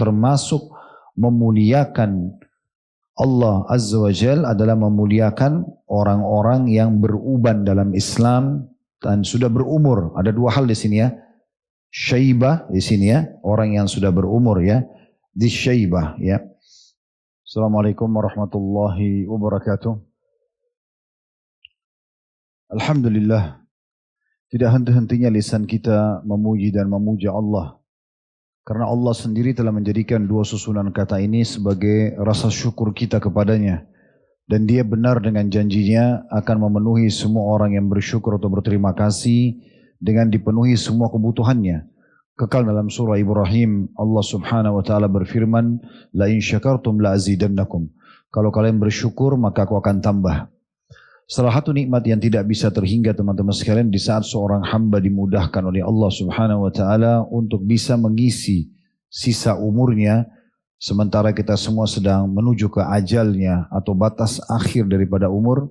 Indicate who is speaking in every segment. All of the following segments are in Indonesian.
Speaker 1: termasuk memuliakan Allah Azza wa Jal adalah memuliakan orang-orang yang beruban dalam Islam dan sudah berumur. Ada dua hal di sini ya. Syaibah di sini ya, orang yang sudah berumur ya. Di syaibah ya. Assalamualaikum warahmatullahi wabarakatuh. Alhamdulillah, tidak henti-hentinya lisan kita memuji dan memuja Allah. Karena Allah sendiri telah menjadikan dua susunan kata ini sebagai rasa syukur kita kepadanya. Dan dia benar dengan janjinya akan memenuhi semua orang yang bersyukur atau berterima kasih dengan dipenuhi semua kebutuhannya. Kekal dalam surah Ibrahim, Allah subhanahu wa ta'ala berfirman, La in syakartum la azidannakum. Kalau kalian bersyukur maka aku akan tambah. Salah satu nikmat yang tidak bisa terhingga teman-teman sekalian di saat seorang hamba dimudahkan oleh Allah subhanahu wa ta'ala untuk bisa mengisi sisa umurnya sementara kita semua sedang menuju ke ajalnya atau batas akhir daripada umur.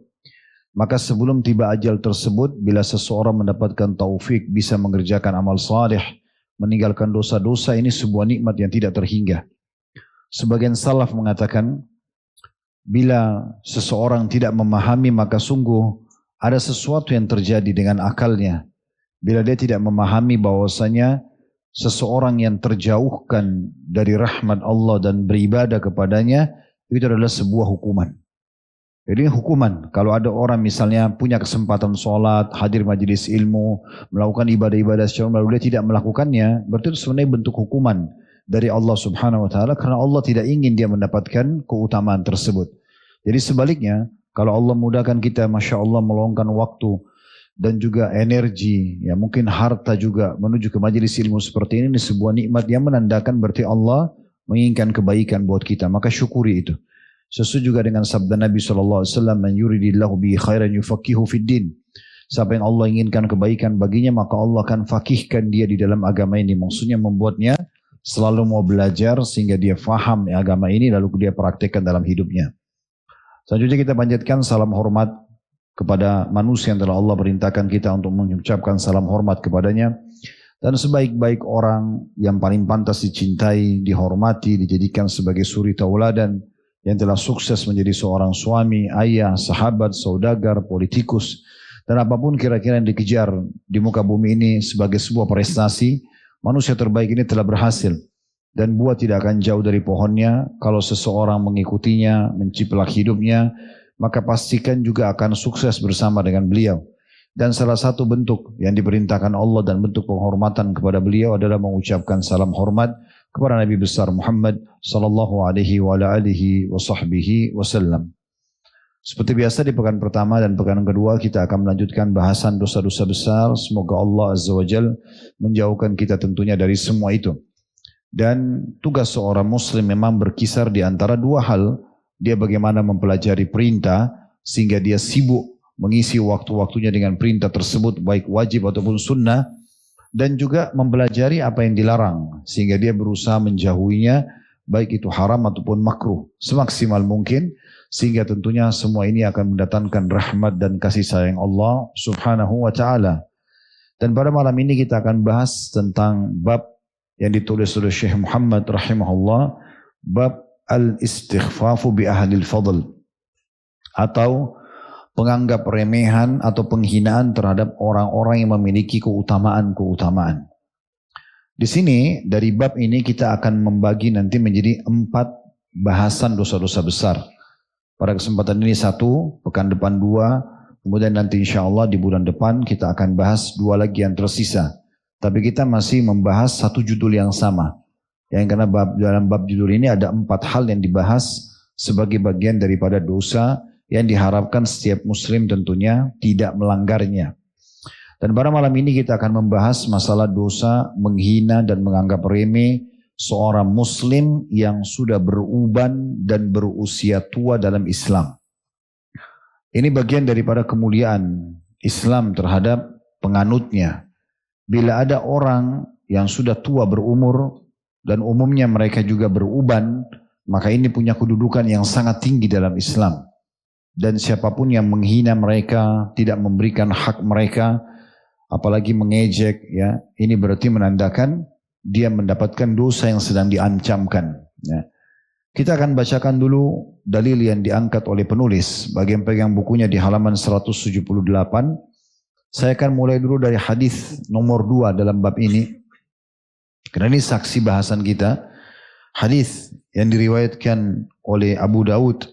Speaker 1: Maka sebelum tiba ajal tersebut, bila seseorang mendapatkan taufik bisa mengerjakan amal saleh, meninggalkan dosa-dosa, ini sebuah nikmat yang tidak terhingga. Sebagian salaf mengatakan, bila seseorang tidak memahami maka sungguh ada sesuatu yang terjadi dengan akalnya. Bila dia tidak memahami bahwasanya seseorang yang terjauhkan dari rahmat Allah dan beribadah kepadanya, itu adalah sebuah hukuman. Jadi hukuman, kalau ada orang misalnya punya kesempatan sholat, hadir majelis ilmu, melakukan ibadah-ibadah secara lalu dia tidak melakukannya, berarti itu sebenarnya bentuk hukuman dari Allah subhanahu wa ta'ala, karena Allah tidak ingin dia mendapatkan keutamaan tersebut. Jadi sebaliknya, kalau Allah mudahkan kita, Masya Allah, meluangkan waktu dan juga energi, ya mungkin harta juga menuju ke majelis ilmu seperti ini sebuah nikmat yang menandakan berarti Allah menginginkan kebaikan buat kita, maka syukuri itu. Sesuai juga dengan sabda Nabi SAW, Man yuridillahu bihi khairan yufaqihu fid din. Siapa yang Allah inginkan kebaikan baginya, maka Allah akan fakihkan dia di dalam agama ini. Maksudnya membuatnya selalu mau belajar sehingga dia faham agama ini lalu dia praktekkan dalam hidupnya. Selanjutnya kita panjatkan salam hormat kepada manusia yang telah Allah perintahkan kita untuk mengucapkan salam hormat kepadanya. Dan sebaik-baik orang yang paling pantas dicintai, dihormati, dijadikan sebagai suri tauladan yang telah sukses menjadi seorang suami, ayah, sahabat, saudagar, politikus, dan apapun kira-kira yang dikejar di muka bumi ini sebagai sebuah prestasi, manusia terbaik ini telah berhasil. Dan buah tidak akan jauh dari pohonnya. Kalau seseorang mengikutinya, menciplak hidupnya, maka pastikan juga akan sukses bersama dengan beliau. Dan salah satu bentuk yang diperintahkan Allah dan bentuk penghormatan kepada beliau adalah mengucapkan salam hormat kepada Nabi besar Muhammad sallallahu alaihi wa alihi wa sahbihi wasallam. Seperti biasa di pekan pertama dan pekan kedua kita akan melanjutkan bahasan dosa-dosa besar. Semoga Allah Azza wa Jal menjauhkan kita tentunya dari semua itu. Dan tugas seorang muslim memang berkisar di antara dua hal. Dia bagaimana mempelajari perintah sehingga dia sibuk mengisi waktu-waktunya dengan perintah tersebut, baik wajib ataupun sunnah. Dan juga mempelajari apa yang dilarang sehingga dia berusaha menjauhinya, baik itu haram ataupun makruh semaksimal mungkin, sehingga tentunya semua ini akan mendatangkan rahmat dan kasih sayang Allah subhanahu wa ta'ala. Dan pada malam ini kita akan bahas tentang bab yang ditulis oleh Syekh Muhammad rahimahullah, bab al-istighfafu bi ahlil fadl, atau penganggap remehan atau penghinaan terhadap orang-orang yang memiliki keutamaan-keutamaan. Di sini dari bab ini kita akan membagi nanti menjadi 4 bahasan dosa-dosa besar. Pada kesempatan ini 1, pekan depan 2, kemudian nanti insya Allah di bulan depan kita akan bahas 2 lagi yang tersisa. Tapi kita masih membahas satu judul yang sama. Yang karena dalam bab judul ini ada 4 hal yang dibahas sebagai bagian daripada dosa yang diharapkan setiap muslim tentunya tidak melanggarnya. Dan pada malam ini kita akan membahas masalah dosa menghina dan menganggap remeh seorang muslim yang sudah beruban dan berusia tua dalam Islam. Ini bagian daripada kemuliaan Islam terhadap penganutnya. Bila ada orang yang sudah tua berumur dan umumnya mereka juga beruban, maka ini punya kedudukan yang sangat tinggi dalam Islam. Dan siapapun yang menghina mereka, tidak memberikan hak mereka, apalagi mengejek, ya, ini berarti menandakan dia mendapatkan dosa yang sedang diancamkan. Ya. Kita akan bacakan dulu dalil yang diangkat oleh penulis. Bagi yang pegang bukunya di halaman 178. Saya akan mulai dulu dari hadis nomor 2 dalam bab ini. Karena ini saksi bahasan kita. Hadis yang diriwayatkan oleh Abu Daud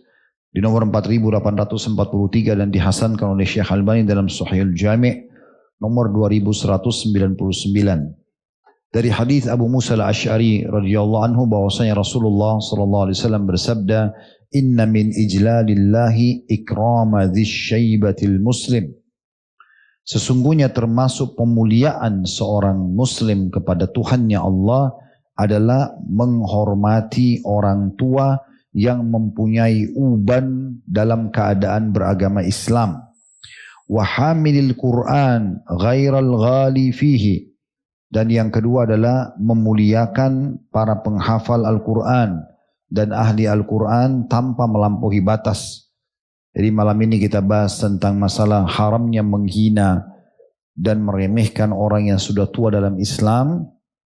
Speaker 1: di nomor 4843 dan dihasankan oleh Syekh Albani dalam Sahih Al-Jami' nomor 2199. Dari hadis Abu Musa Al-Asy'ari radhiyallahu anhu bahwasanya Rasulullah sallallahu alaihi wasallam bersabda, "Inna min ijlalillahi ikrama dzisy-syaibatil muslim." Sesungguhnya termasuk pemuliaan seorang muslim kepada Tuhannya Allah adalah menghormati orang tua yang mempunyai uban dalam keadaan beragama Islam. Wa hamilil Qur'an ghairal ghali fihi. Dan yang kedua adalah memuliakan para penghafal Al-Quran dan ahli Al-Quran tanpa melampaui batas. Jadi malam ini kita bahas tentang masalah haramnya menghina dan meremehkan orang yang sudah tua dalam Islam,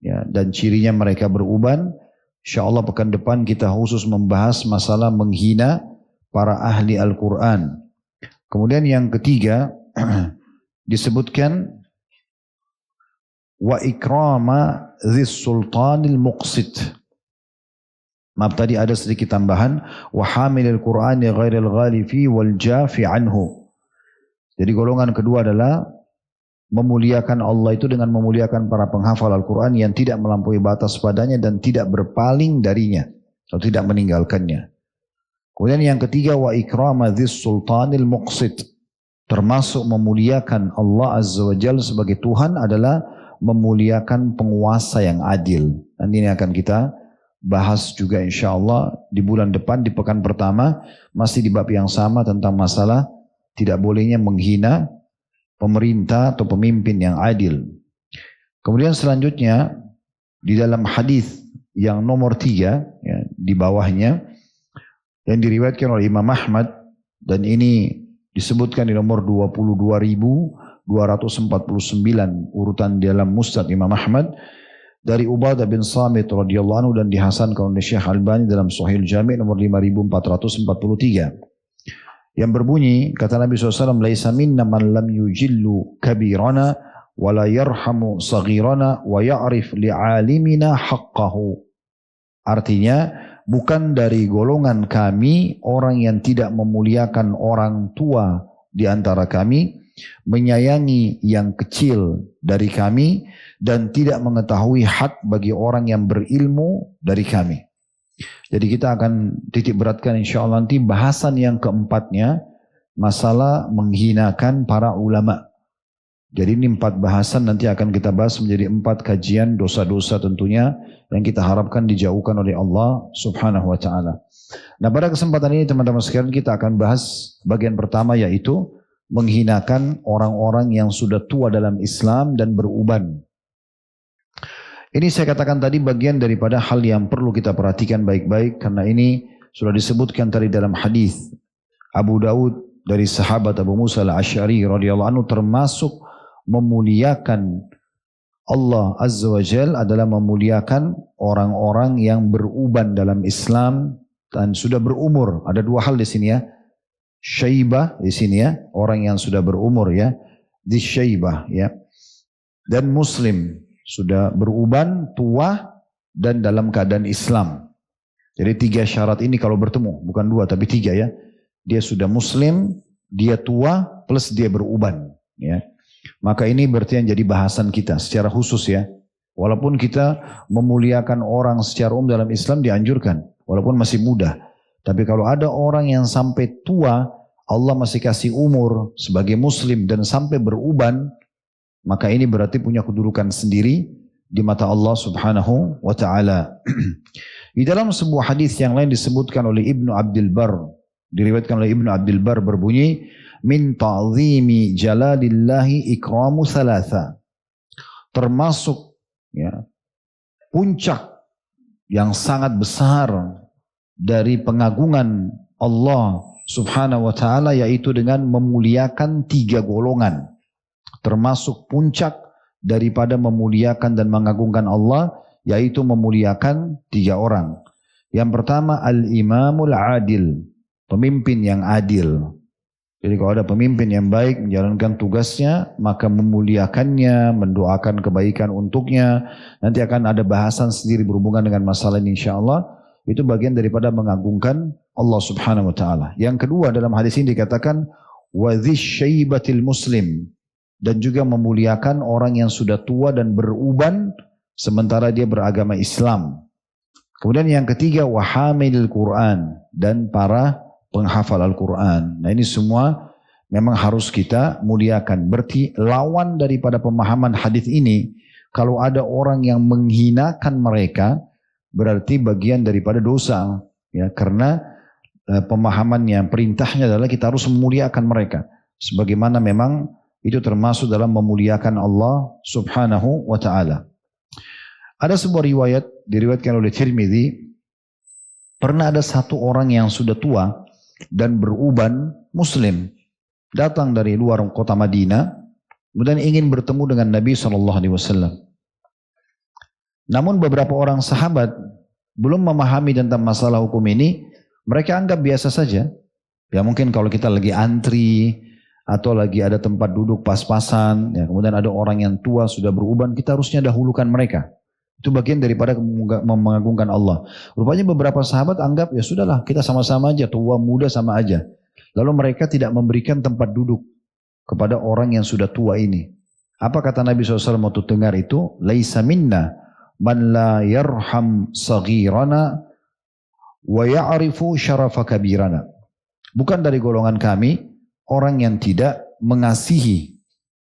Speaker 1: ya, dan cirinya mereka beruban. InsyaAllah pekan depan kita khusus membahas masalah menghina para ahli Al-Quran. Kemudian yang ketiga disebutkan wa ikrama dzis sultanil muqsit. Maaf tadi ada sedikit tambahan, wa hamilil qur'ani ghairil ghali fi wal jafi anhu. Jadi golongan kedua adalah memuliakan Allah itu dengan memuliakan para penghafal Al-Quran yang tidak melampaui batas padanya dan tidak berpaling darinya atau tidak meninggalkannya. Kemudian yang ketiga wa ikrama dzis sultanil muqsit. Termasuk memuliakan Allah Azza wa Jalla sebagai Tuhan adalah memuliakan penguasa yang adil. Nanti ini akan kita bahas juga insyaAllah di bulan depan di pekan pertama. Masih di bab yang sama tentang masalah tidak bolehnya menghina pemerintah atau pemimpin yang adil. Kemudian selanjutnya di dalam hadis yang nomor 3 ya, di bawahnya yang diriwayatkan oleh Imam Ahmad dan ini disebutkan di nomor 22.249 urutan dalam Musnad Imam Ahmad dari Ubadah bin Samit radhiyallahu anhu dan dihasankan oleh Syekh Albani dalam Sahih Al-Jami' nomor 5443 yang berbunyi kata Nabi SAW, laisa minna man lam yujillu kabirana wa la yarhamu saghirana wa ya'rif li'alimina haqqahu. Artinya bukan dari golongan kami orang yang tidak memuliakan orang tua di antara kami, menyayangi yang kecil dari kami, dan tidak mengetahui hak bagi orang yang berilmu dari kami. Jadi kita akan titik beratkan insyaAllah nanti bahasan yang keempatnya, masalah menghinakan para ulama. Jadi ini 4 bahasan nanti akan kita bahas menjadi 4 kajian dosa-dosa tentunya yang kita harapkan dijauhkan oleh Allah subhanahu wa ta'ala. Nah pada kesempatan ini teman-teman sekalian kita akan bahas bagian pertama yaitu menghinakan orang-orang yang sudah tua dalam Islam dan beruban. Ini saya katakan tadi bagian daripada hal yang perlu kita perhatikan baik-baik karena ini sudah disebutkan tadi dalam hadis Abu Daud dari sahabat Abu Musa Al-Asy'ari radhiyallahu anhu termasuk memuliakan Allah Azza wa Jalla adalah memuliakan orang-orang yang beruban dalam Islam dan sudah berumur. Ada 2 hal di sini ya. Syaibah di sini ya, orang yang sudah berumur ya, di syaibah ya. Dan muslim, sudah beruban, tua dan dalam keadaan Islam. Jadi 3 syarat ini kalau bertemu, bukan 2 tapi 3 ya. Dia sudah muslim, dia tua plus dia beruban ya. Maka ini berarti yang jadi bahasan kita secara khusus ya. Walaupun kita memuliakan orang secara umum dalam Islam dianjurkan, walaupun masih muda. Tapi kalau ada orang yang sampai tua, Allah masih kasih umur sebagai muslim dan sampai beruban, maka ini berarti punya kedudukan sendiri di mata Allah subhanahu wa ta'ala. Di dalam sebuah hadis yang lain disebutkan oleh Ibnu Abdul Bar, diriwayatkan oleh Ibnu Abdul Bar berbunyi, min ta'zimi jalalillahi ikramu thalatha. Termasuk ya, puncak yang sangat besar dari pengagungan Allah subhanahu wa ta'ala yaitu dengan memuliakan 3 golongan. Termasuk puncak daripada memuliakan dan mengagungkan Allah, yaitu memuliakan 3 orang. Yang pertama al-imamul adil, pemimpin yang adil. Jadi kalau ada pemimpin yang baik menjalankan tugasnya, maka memuliakannya, mendoakan kebaikan untuknya. Nanti akan ada bahasan sendiri berhubungan dengan masalah ini insyaAllah. Itu bagian daripada mengagungkan Allah subhanahu wa ta'ala. Yang kedua dalam hadis ini dikatakan وَذِي الشَّيْبَةِ muslim, dan juga memuliakan orang yang sudah tua dan beruban sementara dia beragama Islam. Kemudian yang ketiga وَحَامِلِ Quran, dan para penghafal Al-Quran. Nah ini semua memang harus kita muliakan. Berarti lawan daripada pemahaman hadis ini, kalau ada orang yang menghinakan mereka, berarti bagian daripada dosa. Ya, karena pemahamannya, perintahnya adalah kita harus memuliakan mereka. Sebagaimana memang itu termasuk dalam memuliakan Allah subhanahu wa ta'ala. Ada sebuah riwayat, diriwayatkan oleh Tirmidzi, pernah ada satu orang yang sudah tua dan beruban muslim, datang dari luar kota Madinah, kemudian ingin bertemu dengan Nabi SAW. Namun beberapa orang sahabat belum memahami tentang masalah hukum ini, mereka anggap biasa saja. Ya mungkin kalau kita lagi antri, atau lagi ada tempat duduk pas-pasan, ya, kemudian ada orang yang tua sudah beruban, kita harusnya dahulukan mereka. Itu bagian daripada mengagungkan Allah. Rupanya beberapa sahabat anggap ya sudahlah kita sama-sama aja, tua muda sama aja. Lalu mereka tidak memberikan tempat duduk kepada orang yang sudah tua ini. Apa kata Nabi SAW waktu dengar itu? Laisa minna man la yarham saghirana wa ya'rifu syarafa kabirana. Bukan dari golongan kami orang yang tidak mengasihi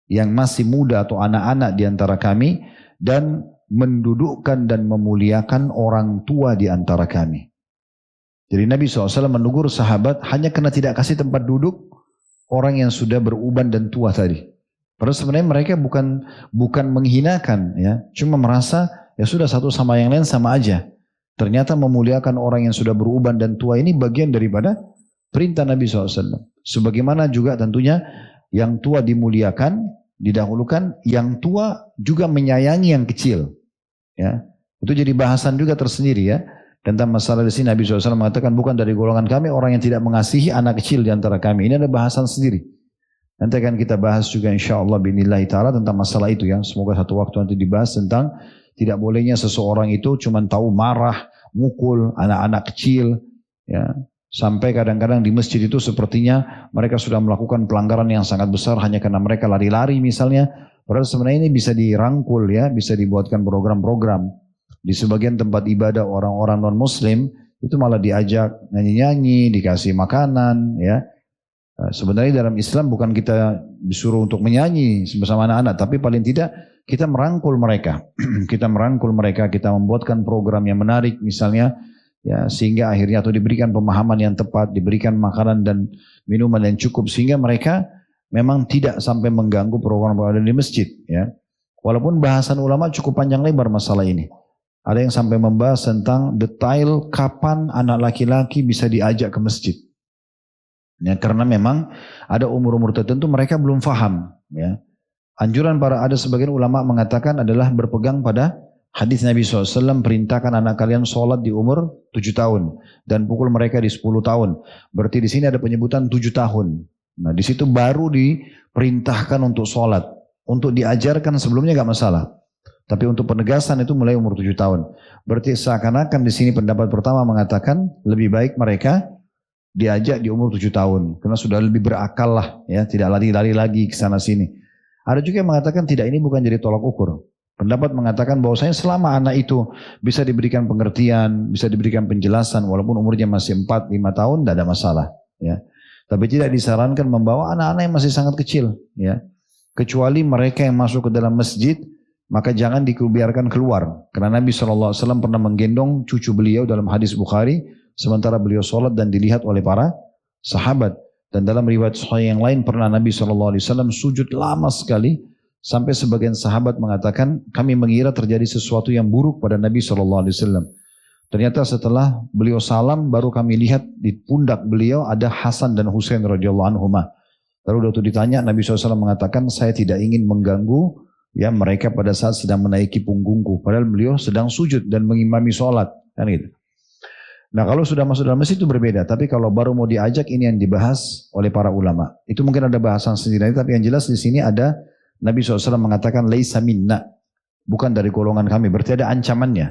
Speaker 1: yang masih muda atau anak-anak di antara kami dan mendudukkan dan memuliakan orang tua di antara kami. Jadi Nabi SAW menegur sahabat hanya karena tidak kasih tempat duduk orang yang sudah beruban dan tua tadi. Padahal sebenarnya mereka bukan menghinakan, ya, cuma merasa ya sudah satu sama yang lain sama aja. Ternyata memuliakan orang yang sudah beruban dan tua ini bagian daripada perintah Nabi SAW. Sebagaimana juga tentunya yang tua dimuliakan, didahulukan, yang tua juga menyayangi yang kecil. Ya, itu jadi bahasan juga tersendiri ya. Tentang masalah di sini Nabi SAW mengatakan bukan dari golongan kami orang yang tidak mengasihi anak kecil di antara kami. Ini ada bahasan sendiri. Nanti akan kita bahas juga insyaAllah binillahi ta'ala tentang masalah itu ya. Semoga satu waktu nanti dibahas tentang tidak bolehnya seseorang itu cuma tahu marah, mukul anak-anak kecil. Ya. Sampai kadang-kadang di masjid itu sepertinya mereka sudah melakukan pelanggaran yang sangat besar hanya karena mereka lari-lari misalnya. Padahal sebenarnya ini bisa dirangkul ya, bisa dibuatkan program-program. Di sebagian tempat ibadah orang-orang non-muslim itu malah diajak nyanyi-nyanyi, dikasih makanan ya. Sebenarnya dalam Islam bukan kita disuruh untuk menyanyi bersama anak-anak, tapi paling tidak kita merangkul mereka. Kita merangkul mereka, kita membuatkan program yang menarik misalnya ya, sehingga akhirnya atau diberikan pemahaman yang tepat, diberikan makanan dan minuman yang cukup sehingga mereka memang tidak sampai mengganggu program-program di masjid ya. Walaupun bahasan ulama cukup panjang lebar masalah ini. Ada yang sampai membahas tentang detail kapan anak laki-laki bisa diajak ke masjid. Ya, karena memang ada umur-umur tertentu mereka belum faham ya. Anjuran ada sebagian ulama mengatakan adalah berpegang pada hadis Nabi SAW, perintahkan anak kalian sholat di umur 7 tahun dan pukul mereka di 10 tahun. Berarti di sini ada penyebutan 7 tahun. Nah di situ baru diperintahkan untuk sholat. Untuk diajarkan sebelumnya gak masalah. Tapi untuk penegasan itu mulai umur 7 tahun. Berarti seakan-akan di sini pendapat pertama mengatakan lebih baik mereka diajak di umur 7 tahun. Karena sudah lebih berakal lah ya, tidak lari-lari lagi ke sana sini. Ada juga yang mengatakan tidak, ini bukan jadi tolak ukur. Pendapat mengatakan bahwasanya selama anak itu bisa diberikan pengertian, bisa diberikan penjelasan walaupun umurnya masih 4-5 tahun tidak ada masalah ya. Tapi tidak disarankan membawa anak-anak yang masih sangat kecil ya. Kecuali mereka yang masuk ke dalam masjid, maka jangan dibiarkan keluar. Karena Nabi SAW pernah menggendong cucu beliau dalam hadis Bukhari sementara beliau sholat dan dilihat oleh para sahabat. Dan dalam riwayat sahih yang lain pernah Nabi SAW sujud lama sekali sampai sebagian sahabat mengatakan kami mengira terjadi sesuatu yang buruk pada Nabi SAW. Ternyata setelah beliau salam baru kami lihat di pundak beliau ada Hasan dan Husain radhiyallahu anhuma. Lalu waktu ditanya Nabi SAW mengatakan saya tidak ingin mengganggu Ya, mereka pada saat sedang menaiki punggungku, padahal beliau sedang sujud dan mengimami sholat, kan gitu. Nah, kalau sudah masuk dalam masjid itu berbeda, tapi kalau baru mau diajak ini yang dibahas oleh para ulama. Itu mungkin ada bahasan sendiri, tapi yang jelas di sini ada Nabi SAW mengatakan laisa minna, bukan dari golongan kami, berarti ada ancamannya.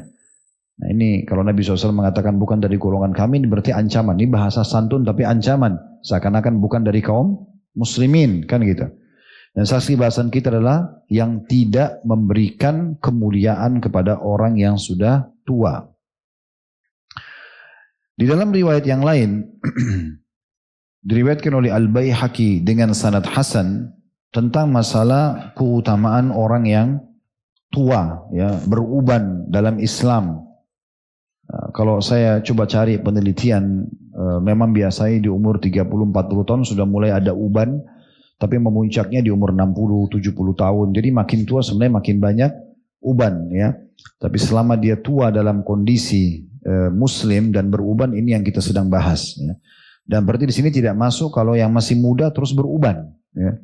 Speaker 1: Nah, ini kalau Nabi SAW mengatakan bukan dari golongan kami, ini berarti ancaman. Ini bahasa santun tapi ancaman, seakan-akan bukan dari kaum muslimin, kan gitu. Dan saksi bahasan kita adalah yang tidak memberikan kemuliaan kepada orang yang sudah tua. Di dalam riwayat yang lain, diriwayatkan oleh Al-Baihaqi dengan sanad hasan tentang masalah keutamaan orang yang tua, ya, beruban dalam Islam. Kalau saya coba cari penelitian, memang biasanya di umur 30-40 tahun sudah mulai ada uban, tapi memuncaknya di umur 60-70 tahun. Jadi makin tua sebenarnya makin banyak uban, ya. Tapi selama dia tua dalam kondisi muslim dan beruban, ini yang kita sedang bahas, ya. Dan berarti di sini tidak masuk kalau yang masih muda terus beruban, ya.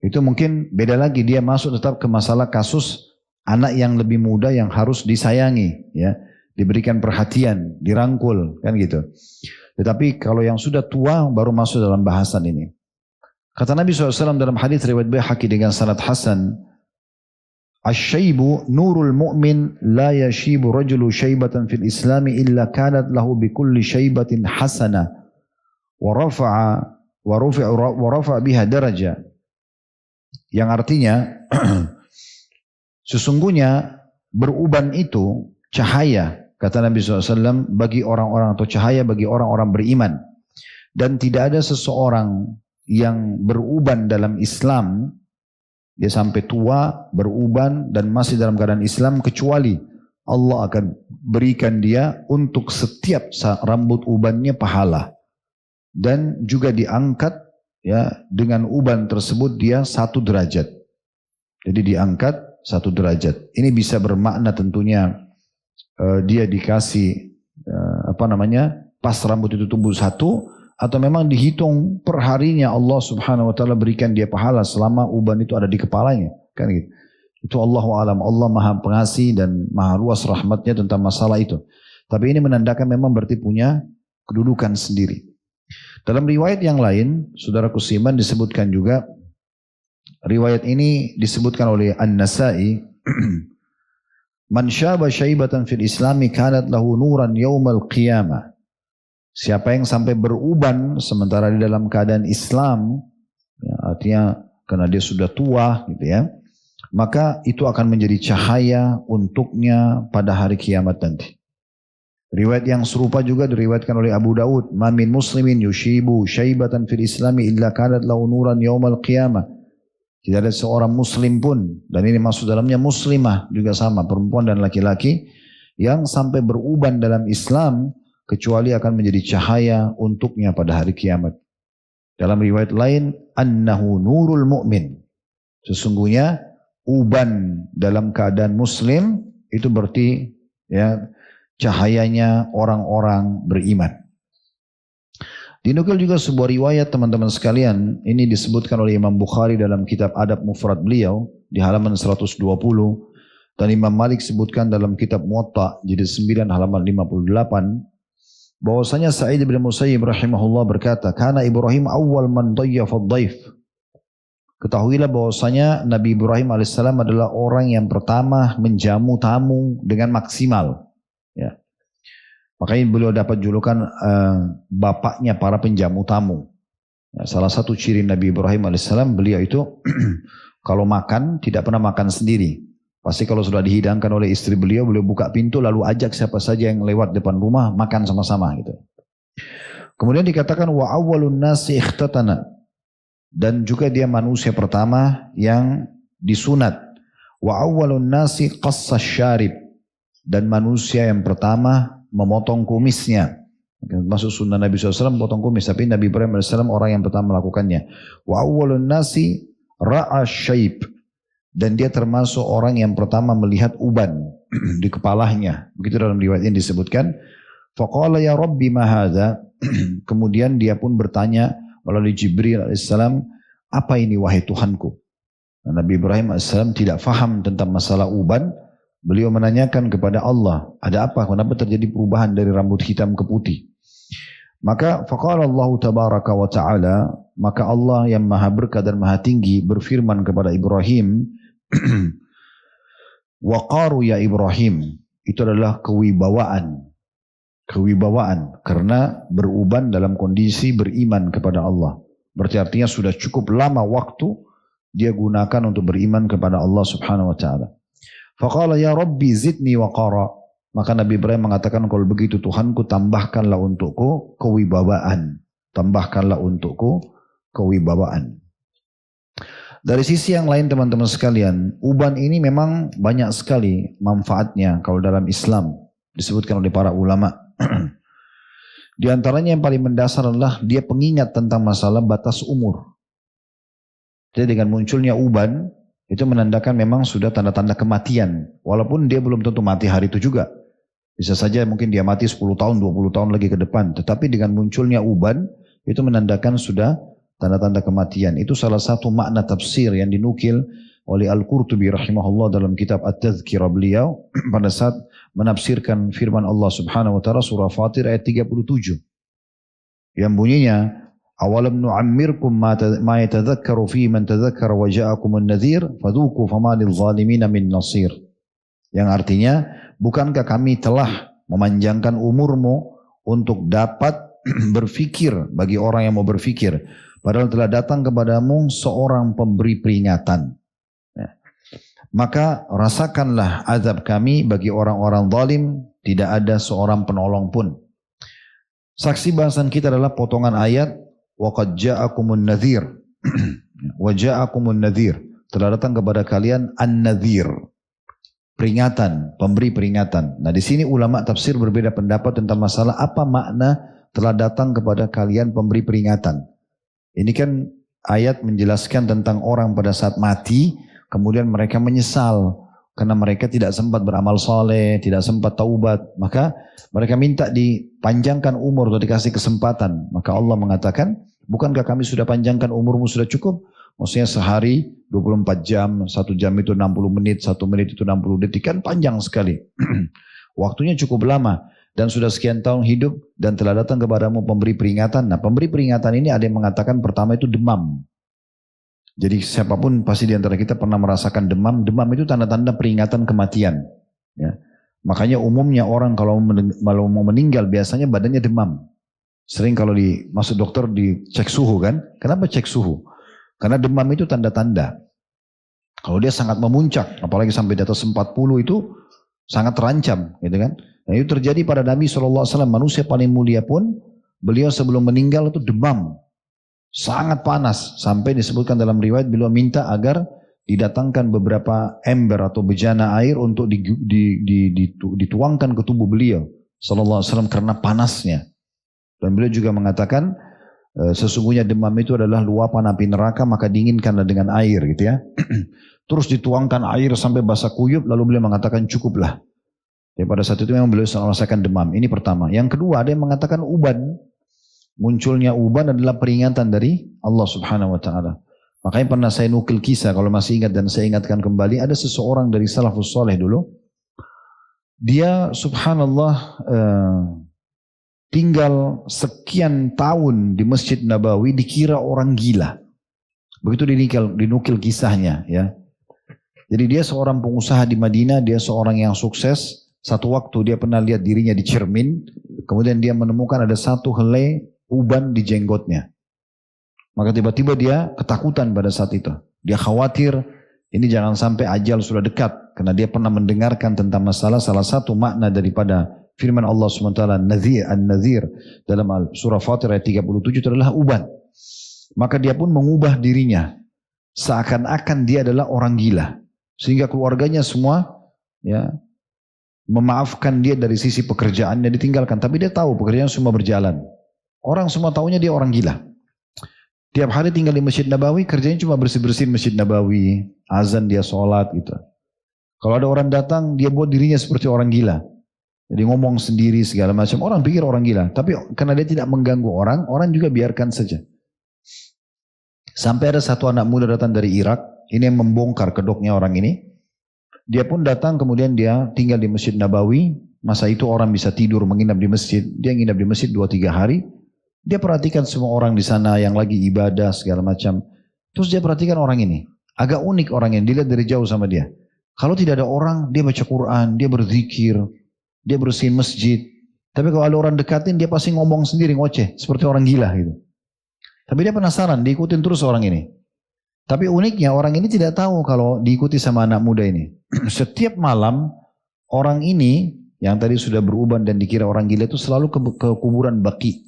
Speaker 1: Itu mungkin beda lagi, dia masuk tetap ke masalah kasus anak yang lebih muda yang harus disayangi, ya, diberikan perhatian, dirangkul, kan gitu. Tetapi kalau yang sudah tua baru masuk dalam bahasan ini. Kata Nabi SAW dalam hadis riwayat Baihaqi dengan sanad hasan, "Asy-syaibu nurul mu'min la yashibu rajulu syaibatan fil islami illa kanat lahu bi kulli syaibatin hasana wa rafa'a biha daraja." Yang artinya sesungguhnya beruban itu cahaya, kata Nabi SAW, bagi orang-orang, atau cahaya bagi orang-orang beriman. Dan tidak ada seseorang yang beruban dalam Islam, dia sampai tua beruban dan masih dalam keadaan Islam, kecuali Allah akan berikan dia untuk setiap rambut ubannya pahala, dan juga diangkat, ya, dengan uban tersebut dia 1 derajat. Jadi diangkat 1 derajat. Ini bisa bermakna tentunya dia dikasih pas rambut itu tumbuh 1, atau memang dihitung per harinya Allah Subhanahu wa taala berikan dia pahala selama uban itu ada di kepalanya, kan gitu. Itu Allahu alam, Allah Maha Pengasih dan Maha luas rahmatnya tentang masalah itu. Tapi ini menandakan memang berarti punya kedudukan sendiri. Dalam riwayat yang lain, saudaraku seiman, disebutkan juga, riwayat ini disebutkan oleh An-Nasai, "Man syaba syaibatan fil islami kanat lahu nuran yaumal qiyamah." Siapa yang sampai beruban sementara di dalam keadaan Islam, ya, artinya karena dia sudah tua, gitu ya, maka itu akan menjadi cahaya untuknya pada hari kiamat nanti. Riwayat yang serupa juga diriwayatkan oleh Abu Daud, "Ma min muslimin yushibu syaibatan fil islami illa kanat lahu nuran yaumal qiyamah." Tidak ada seorang muslim pun, dan ini masuk dalamnya muslimah juga sama, perempuan dan laki-laki, yang sampai beruban dalam Islam, kecuali akan menjadi cahaya untuknya pada hari kiamat. Dalam riwayat lain, "Annahu nurul mu'min." Sesungguhnya uban dalam keadaan muslim itu berarti, ya, cahayanya orang-orang beriman. Dinukil juga sebuah riwayat, teman-teman sekalian, ini disebutkan oleh Imam Bukhari dalam kitab Adab Mufrad beliau di halaman 120, dan Imam Malik sebutkan dalam kitab Muwatta jilid 9 halaman 58, bahwasanya Sa'id bin Musayyib rahimahullah berkata, "Kana Ibrahim awal man dayyafa ad-daif." Ketahuilah bahwasanya Nabi Ibrahim alaihissalam adalah orang yang pertama menjamu tamu dengan maksimal, ya. Makanya beliau dapat julukan bapaknya para penjamu tamu. Ya, salah satu ciri Nabi Ibrahim alaihissalam, beliau itu kalau makan tidak pernah makan sendiri. Pasti kalau sudah dihidangkan oleh istri beliau, beliau buka pintu lalu ajak siapa saja yang lewat depan rumah makan sama-sama gitu. Kemudian dikatakan wa awwalun nasi ikhtatana, dan juga dia manusia pertama yang disunat. Wa awwalun nasi qassas syarib, dan manusia yang pertama memotong kumisnya. Masuk sunnah Nabi SAW memotong kumis, tapi Nabi Ibrahim AS orang yang pertama melakukannya. Wa awwalun nasi ra'a syaib, dan dia termasuk orang yang pertama melihat uban di kepalanya. Begitu dalam riwayat ini disebutkan. Faqala ya Rabbi ma hadza. Kemudian dia pun bertanya melalui Jibril AS, "Apa ini wahai Tuhanku?" Nabi Ibrahim AS tidak faham tentang masalah uban. Beliau menanyakan kepada Allah, ada apa? Kenapa terjadi perubahan dari rambut hitam ke putih? Maka faqala Allah tabaraka wa ta'ala, maka Allah yang maha berkah dan maha tinggi berfirman kepada Ibrahim, waqaru ya Ibrahim, itu adalah kewibawaan. Kewibawaan karena beruban dalam kondisi beriman kepada Allah. Berarti artinya sudah cukup lama waktu dia gunakan untuk beriman kepada Allah subhanahu wa ta'ala. Faqala ya Rabbi zidni waqara. Maka Nabi Ibrahim mengatakan, kalau begitu Tuhanku, tambahkanlah untukku kewibawaan. Tambahkanlah untukku kewibawaan. Dari sisi yang lain teman-teman sekalian, uban ini memang banyak sekali manfaatnya kalau dalam Islam. Disebutkan oleh para ulama. Di antaranya yang paling mendasar adalah dia pengingat tentang masalah batas umur. Jadi dengan munculnya uban, itu menandakan memang sudah tanda-tanda kematian. Walaupun dia belum tentu mati hari itu juga. Bisa saja mungkin dia mati 10 tahun, 20 tahun lagi ke depan. Tetapi dengan munculnya uban, itu menandakan sudah tanda-tanda kematian. Itu salah satu makna tafsir yang dinukil oleh Al-Qurtubi rahimahullah dalam kitab At-Tadhkirah beliau pada saat menafsirkan firman Allah subhanahu wa ta'ala surah Fatir ayat 37. Yang bunyinya, awalam nu'ammirkum ma yatadhakkaru fi man tadhakkara wa ja'akumun nadhir fadhuku famanil zalimina min nasir. Yang artinya, bukankah kami telah memanjangkan umurmu untuk dapat berfikir bagi orang yang mau berfikir. Padahal telah datang kepadamu seorang pemberi peringatan. Ya. Maka rasakanlah azab kami bagi orang-orang zalim, tidak ada seorang penolong pun. Saksi bahasan kita adalah potongan ayat, وَقَدْ جَاءَكُمُ النَّذِيرُ وَجَاءَكُمُ النَّذِيرُ. Telah datang kepada kalian an-nadhir. Peringatan, pemberi peringatan. Nah di sini ulama tafsir berbeda pendapat tentang masalah apa makna telah datang kepada kalian pemberi peringatan. Ini kan ayat menjelaskan tentang orang pada saat mati, kemudian mereka menyesal karena mereka tidak sempat beramal soleh, tidak sempat taubat. Maka mereka minta dipanjangkan umur atau dikasih kesempatan. Maka Allah mengatakan, bukankah kami sudah panjangkan umurmu sudah cukup? Maksudnya sehari 24 jam, 1 jam itu 60 menit, 1 menit itu 60 detik, kan panjang sekali. Waktunya cukup lama dan sudah sekian tahun hidup dan telah datang kepadamu pemberi peringatan. Nah pemberi peringatan ini ada yang mengatakan pertama itu demam. Jadi siapapun pasti di antara kita pernah merasakan demam. Demam itu tanda-tanda peringatan kematian. Ya. Makanya umumnya orang kalau mau meninggal biasanya badannya demam. Sering kalau masuk dokter dicek suhu kan. Kenapa cek suhu? Karena demam itu tanda-tanda. Kalau dia sangat memuncak, apalagi sampai di atas 40 itu sangat terancam, gitu kan? Nah, itu terjadi pada Nabi SAW, manusia paling mulia pun, beliau sebelum meninggal itu demam. Sangat panas, sampai disebutkan dalam riwayat beliau minta agar didatangkan beberapa ember atau bejana air untuk dituangkan ke tubuh beliau SAW karena panasnya. Dan beliau juga mengatakan, sesungguhnya demam itu adalah luapan api neraka, maka dinginkanlah dengan air gitu ya. Terus dituangkan air sampai basah kuyup, lalu beliau mengatakan cukuplah. Ya, pada saat itu memang beliau merasakan demam. Ini pertama. Yang kedua ada yang mengatakan uban. Munculnya uban adalah peringatan dari Allah subhanahu wa ta'ala. Makanya pernah saya nukil kisah, kalau masih ingat dan saya ingatkan kembali, ada seseorang dari salafus soleh dulu. Dia subhanallah tinggal sekian tahun di Masjid Nabawi dikira orang gila. Begitu dinukil kisahnya ya. Jadi dia seorang pengusaha di Madinah, dia seorang yang sukses. Satu waktu dia pernah lihat dirinya di cermin, kemudian dia menemukan ada satu helai uban di jenggotnya. Maka tiba-tiba dia ketakutan pada saat itu. Dia khawatir ini jangan sampai ajal sudah dekat. Karena dia pernah mendengarkan tentang masalah salah satu makna daripada firman Allah SWT An-Nadhir dalam surah Fatir ayat 37 itu adalah uban. Maka dia pun mengubah dirinya seakan-akan dia adalah orang gila. Sehingga keluarganya semua ya memaafkan dia dari sisi pekerjaannya ditinggalkan. Tapi dia tahu pekerjaan semua berjalan. Orang semua tahunya dia orang gila. Tiap hari tinggal di Masjid Nabawi, kerjanya cuma bersih-bersihin Masjid Nabawi, azan dia sholat gitu. Kalau ada orang datang, dia buat dirinya seperti orang gila. Jadi ngomong sendiri segala macam. Orang pikir orang gila. Tapi karena dia tidak mengganggu orang, orang juga biarkan saja. Sampai ada satu anak muda datang dari Irak, Ini yang membongkar kedoknya orang ini. Dia pun datang, kemudian dia tinggal di Masjid Nabawi. Masa itu orang bisa tidur menginap di masjid. Dia nginap di masjid 2-3 hari. Dia perhatikan semua orang di sana yang lagi ibadah segala macam. Terus dia perhatikan orang ini. Agak unik orang ini, dilihat dari jauh sama dia. Kalau tidak ada orang, dia baca Quran, dia berzikir, dia bersihin masjid. Tapi kalau ada orang dekatin, dia pasti ngomong sendiri, ngoceh. Seperti orang gila gitu. Tapi dia penasaran, diikutin terus orang ini. Tapi uniknya orang ini tidak tahu kalau diikuti sama anak muda ini. Setiap malam orang ini yang tadi sudah beruban dan dikira orang gila itu selalu ke kuburan Baqi.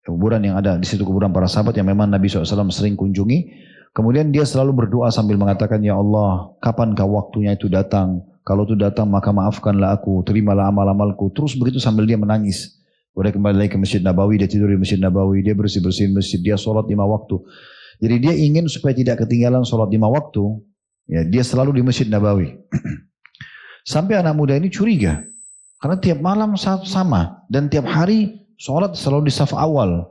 Speaker 1: Kuburan yang ada di situ, kuburan para sahabat yang memang Nabi SAW sering kunjungi. Kemudian dia selalu berdoa sambil mengatakan, ya Allah, kapankah waktunya itu datang? Kalau itu datang maka maafkanlah aku, terimalah amal-amalku. Terus begitu sambil dia menangis. Udah kembali lagi ke Masjid Nabawi, dia tidur di Masjid Nabawi, dia bersih-bersihin masjid, dia sholat 5 waktu. Jadi dia ingin supaya tidak ketinggalan sholat 5 waktu, ya dia selalu di Masjid Nabawi. Sampai anak muda ini curiga, karena tiap malam sama, dan tiap hari sholat selalu di saf awal.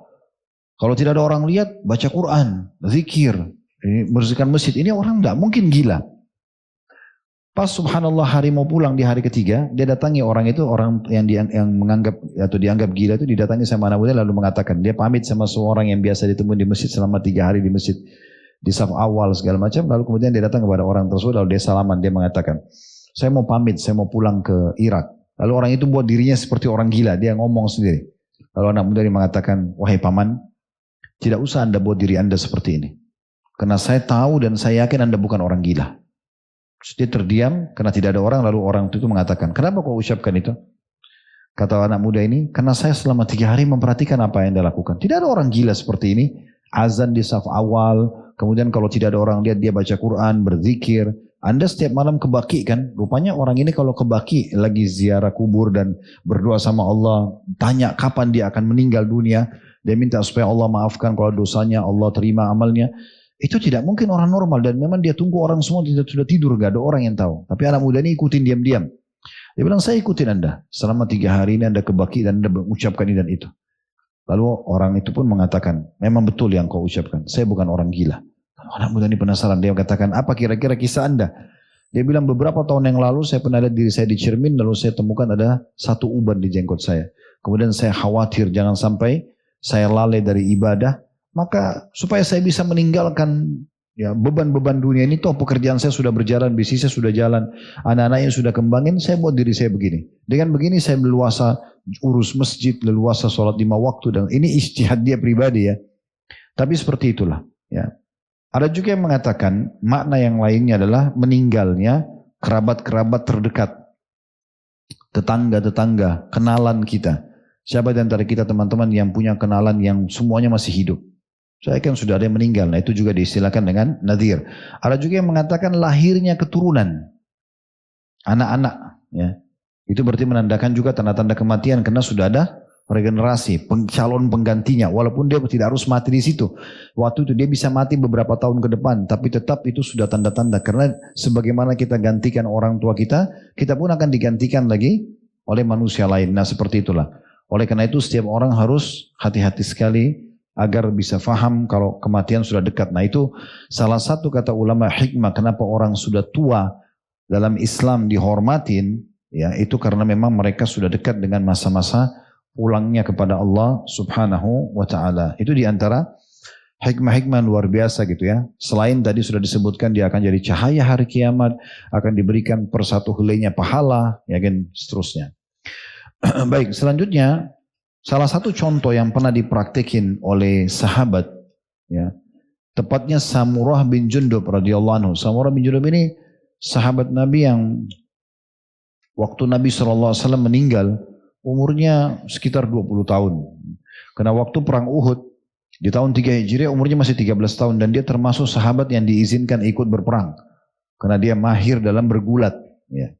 Speaker 1: Kalau tidak ada orang lihat, baca Quran, zikir, bersihkan masjid. Ini orang tidak mungkin gila. Pas subhanallah hari mau pulang di hari ketiga, dia datangi orang itu, orang yang menganggap atau dianggap gila itu didatangi sama anak muda lalu mengatakan, dia pamit sama seorang yang biasa ditemui di masjid selama 3 hari di masjid di saf awal segala macam, lalu kemudian dia datang kepada orang tersebut, lalu dia salaman, dia mengatakan, saya mau pamit, saya mau pulang ke Irak. Lalu orang itu buat dirinya seperti orang gila, dia ngomong sendiri. Lalu anak muda dia mengatakan, wahai paman, tidak usah anda buat diri anda seperti ini. Karena saya tahu dan saya yakin anda bukan orang gila. Terus dia terdiam karena tidak ada orang, lalu orang itu mengatakan, kenapa kau ucapkan itu? Kata anak muda ini, karena saya selama 3 hari memperhatikan apa yang anda lakukan. Tidak ada orang gila seperti ini, azan di saf awal, kemudian kalau tidak ada orang lihat dia baca Quran, berzikir. Anda setiap malam ke Baqi kan, rupanya orang ini kalau ke Baqi lagi ziarah kubur dan berdoa sama Allah, tanya kapan dia akan meninggal dunia, dia minta supaya Allah maafkan kalau dosanya, Allah terima amalnya. Itu tidak mungkin orang normal dan memang dia tunggu orang semua sudah tidur, gak ada orang yang tahu. Tapi anak muda ini ikutin diam-diam. Dia bilang, saya ikutin anda. Selama 3 hari ini anda ke Baqi dan anda mengucapkan ini dan itu. Lalu orang itu pun mengatakan, memang betul yang kau ucapkan. Saya bukan orang gila. Anak muda ini penasaran. Dia katakan, apa kira-kira kisah anda? Dia bilang, beberapa tahun yang lalu saya pernah lihat diri saya di cermin. Lalu saya temukan ada 1 uban di jenggot saya. Kemudian saya khawatir jangan sampai saya lalai dari ibadah. Maka supaya saya bisa meninggalkan ya beban-beban dunia ini, toh pekerjaan saya sudah berjalan, bisnis saya sudah jalan, anak-anaknya sudah kembangin, saya buat diri saya begini. Dengan begini saya leluasa urus masjid, leluasa sholat 5 waktu, dan ini ijtihad dia pribadi ya. Tapi seperti itulah ya. Ada juga yang mengatakan makna yang lainnya adalah meninggalnya kerabat-kerabat terdekat, tetangga-tetangga, kenalan kita. Siapa di antara kita teman-teman yang punya kenalan yang semuanya masih hidup? Saya kan sudah ada yang meninggal, nah itu juga diistilahkan dengan nadhir. Ada juga yang mengatakan lahirnya keturunan, anak-anak. Ya. Itu berarti menandakan juga tanda-tanda kematian karena sudah ada regenerasi, calon penggantinya. Walaupun dia tidak harus mati di situ. Waktu itu dia bisa mati beberapa tahun ke depan, tapi tetap itu sudah tanda-tanda. Karena sebagaimana kita gantikan orang tua kita, kita pun akan digantikan lagi oleh manusia lain. Nah seperti itulah. Oleh karena itu setiap orang harus hati-hati sekali agar bisa faham kalau kematian sudah dekat. Nah itu salah satu kata ulama hikmah kenapa orang sudah tua dalam Islam dihormatin, ya itu karena memang mereka sudah dekat dengan masa-masa pulangnya kepada Allah Subhanahu wa taala. Itu diantara hikmah-hikmah luar biasa gitu ya. Selain tadi sudah disebutkan dia akan jadi cahaya hari kiamat, akan diberikan per 1 helainya pahala, ya kan seterusnya. Baik, selanjutnya salah satu contoh yang pernah dipraktikin oleh sahabat, ya, tepatnya Samurah bin Jundub radhiyallahu anhu. Samurah bin Jundub ini sahabat Nabi yang waktu Nabi SAW meninggal umurnya sekitar 20 tahun. Karena waktu perang Uhud di tahun 3 Hijriah umurnya masih 13 tahun dan dia termasuk sahabat yang diizinkan ikut berperang karena dia mahir dalam bergulat. Ya.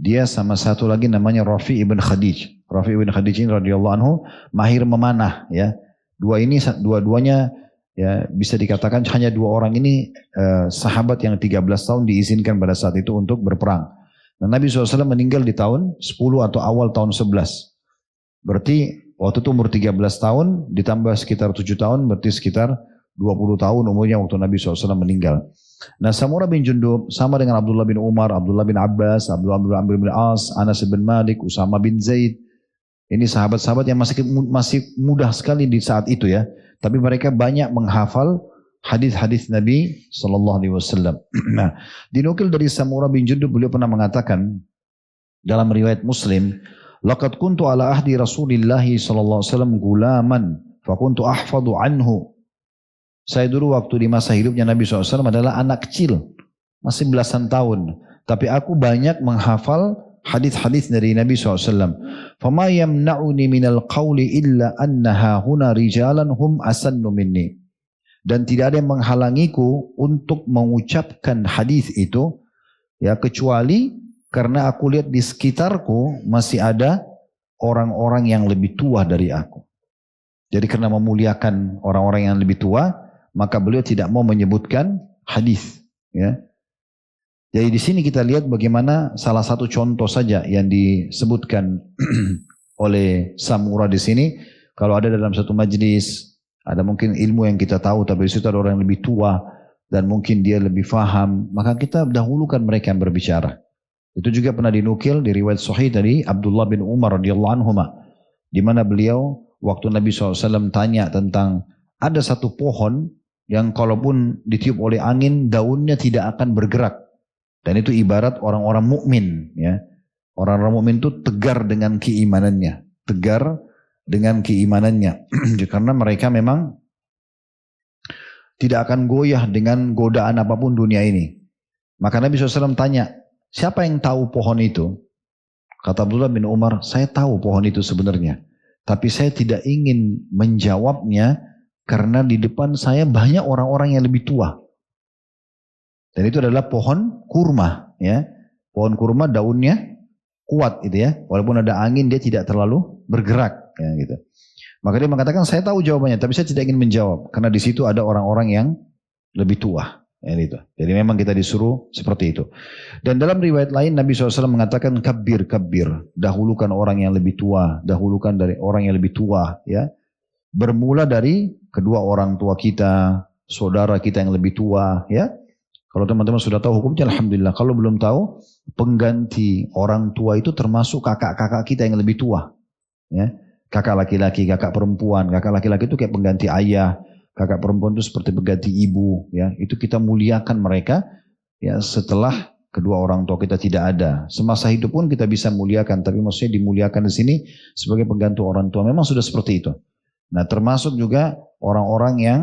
Speaker 1: Dia sama satu lagi namanya Rafi ibn Khadij. Rafi ibn Khadij ini radhiyallahu anhu mahir memanah. Ya. Dua-duanya ya bisa dikatakan hanya 2 orang ini sahabat yang 13 tahun diizinkan pada saat itu untuk berperang. Nah, Nabi SAW meninggal di tahun 10 atau awal tahun 11. Berarti waktu itu umur 13 tahun ditambah sekitar 7 tahun berarti sekitar 20 tahun umurnya waktu Nabi SAW meninggal. Nah, Samurah bin Jundub sama dengan Abdullah bin Umar, Abdullah bin Abbas, Abdullah bin As, Anas bin Malik, Usama bin Zaid. Ini sahabat-sahabat yang masih mudah sekali di saat itu ya. Tapi mereka banyak menghafal hadis-hadis Nabi Sallallahu Alaihi Wasallam. Nah, dinukil dari Samurah bin Jundub, beliau pernah mengatakan dalam riwayat Muslim, laqad kuntu ala ahdi Rasulillah sallallahu alaihi wasallam gulaman fa kuntu ahfadu anhu. Saya dulu waktu di masa hidupnya Nabi SAW adalah anak kecil, masih belasan tahun, tapi aku banyak menghafal hadis-hadis dari Nabi SAW. Fama yamna'uni minal qawli illa annaha huna rijalan hum asannu minni. Dan tidak ada yang menghalangiku untuk mengucapkan hadis itu, ya, kecuali karena aku lihat di sekitarku masih ada orang-orang yang lebih tua dari aku. Jadi karena memuliakan orang-orang yang lebih tua, maka beliau tidak mau menyebutkan hadis. Ya. Jadi di sini kita lihat bagaimana salah satu contoh saja yang disebutkan oleh Samurah di sini. Kalau ada dalam satu majlis, ada mungkin ilmu yang kita tahu, tapi di situ ada orang yang lebih tua dan mungkin dia lebih faham, maka kita dahulukan mereka yang berbicara. Itu juga pernah dinukil di riwayat Sahih dari Abdullah bin Umar radhiyallahu anhu, di mana beliau waktu Nabi SAW tanya tentang ada satu pohon yang kalaupun ditiup oleh angin daunnya tidak akan bergerak, dan itu ibarat orang-orang mukmin, ya. Orang-orang mukmin itu tegar dengan keimanannya, karena mereka memang tidak akan goyah dengan godaan apapun dunia ini. Maka Nabi SAW tanya, siapa yang tahu pohon itu? Kata Abdullah bin Umar, saya tahu pohon itu sebenarnya, tapi saya tidak ingin menjawabnya karena di depan saya banyak orang-orang yang lebih tua. Dan itu adalah pohon kurma, ya. Pohon kurma daunnya kuat itu ya. Walaupun ada angin dia tidak terlalu bergerak, ya gitu. Maka dia mengatakan saya tahu jawabannya, tapi saya tidak ingin menjawab karena di situ ada orang-orang yang lebih tua. Ya, gitu. Jadi memang kita disuruh seperti itu. Dan dalam riwayat lain Nabi SAW mengatakan kabir, dahulukan orang yang lebih tua, dahulukan dari orang yang lebih tua, ya. Bermula dari kedua orang tua kita, saudara kita yang lebih tua, ya. Kalau teman-teman sudah tahu hukumnya, alhamdulillah. Kalau belum tahu, pengganti orang tua itu termasuk kakak-kakak kita yang lebih tua, ya. Kakak laki-laki, kakak perempuan. Kakak laki-laki itu kayak pengganti ayah, kakak perempuan itu seperti pengganti ibu, ya. Itu kita muliakan mereka, ya, setelah kedua orang tua kita tidak ada. Semasa hidup pun kita bisa muliakan, tapi maksudnya dimuliakan di sini sebagai pengganti orang tua. Memang sudah seperti itu. Nah, termasuk juga orang-orang yang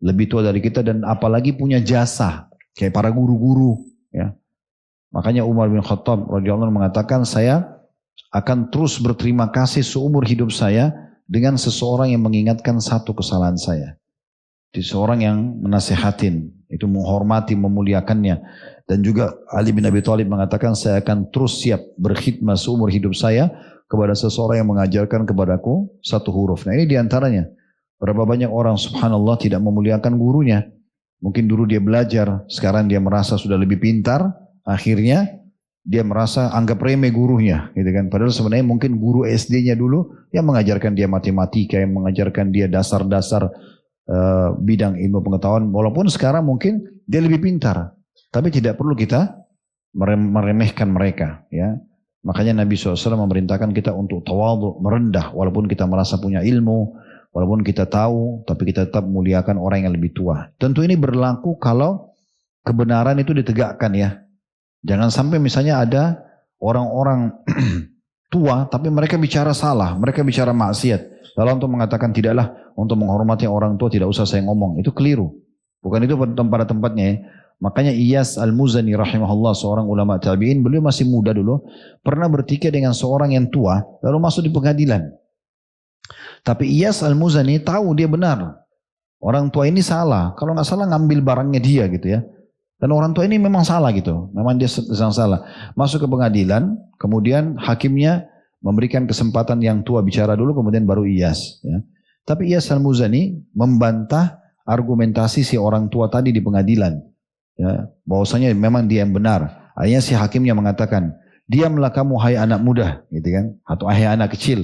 Speaker 1: lebih tua dari kita dan apalagi punya jasa, kayak para guru-guru, ya. Makanya Umar bin Khattab radhiyallahu anhu mengatakan, saya akan terus berterima kasih seumur hidup saya dengan seseorang yang mengingatkan satu kesalahan saya. Seorang yang menasihatin, itu menghormati, memuliakannya. Dan juga Ali bin Abi Thalib mengatakan, saya akan terus siap berkhidmat seumur hidup saya kepada seseorang yang mengajarkan kepadaku satu huruf. Nah, ini diantaranya. Berapa banyak orang subhanallah tidak memuliakan gurunya. Mungkin dulu dia belajar, sekarang dia merasa sudah lebih pintar, akhirnya dia merasa anggap remeh gurunya, gitu kan. Padahal sebenarnya mungkin guru SD-nya dulu yang mengajarkan dia matematika, yang mengajarkan dia dasar-dasar bidang ilmu pengetahuan. Walaupun sekarang mungkin dia lebih pintar, tapi tidak perlu kita meremehkan mereka, ya. Makanya Nabi SAW memerintahkan kita untuk tawadhu, merendah, walaupun kita merasa punya ilmu, walaupun kita tahu, tapi kita tetap muliakan orang yang lebih tua. Tentu ini berlaku kalau kebenaran itu ditegakkan, ya. Jangan sampai misalnya ada orang-orang tua, tapi mereka bicara salah, mereka bicara maksiat. Lalu untuk mengatakan tidaklah, untuk menghormati orang tua tidak usah saya ngomong, itu keliru. Bukan itu pada tempatnya, ya. Makanya Iyas Al-Muzani rahimahullah, seorang ulama tabi'in, beliau masih muda dulu, pernah bertikai dengan seorang yang tua, lalu masuk di pengadilan. Tapi Iyas Al-Muzani tahu dia benar. Orang tua ini salah, kalau nggak salah ngambil barangnya dia gitu ya. Dan orang tua ini memang salah gitu, memang dia sedang salah. Masuk ke pengadilan, kemudian hakimnya memberikan kesempatan yang tua bicara dulu, kemudian baru Iyas. Ya. Tapi Iyas Al-Muzani membantah argumentasi si orang tua tadi di pengadilan. Ya, bahwasanya memang dia yang benar. Akhirnya si hakimnya mengatakan, diamlah kamu hai anak muda, gitu kan, atau hai anak kecil.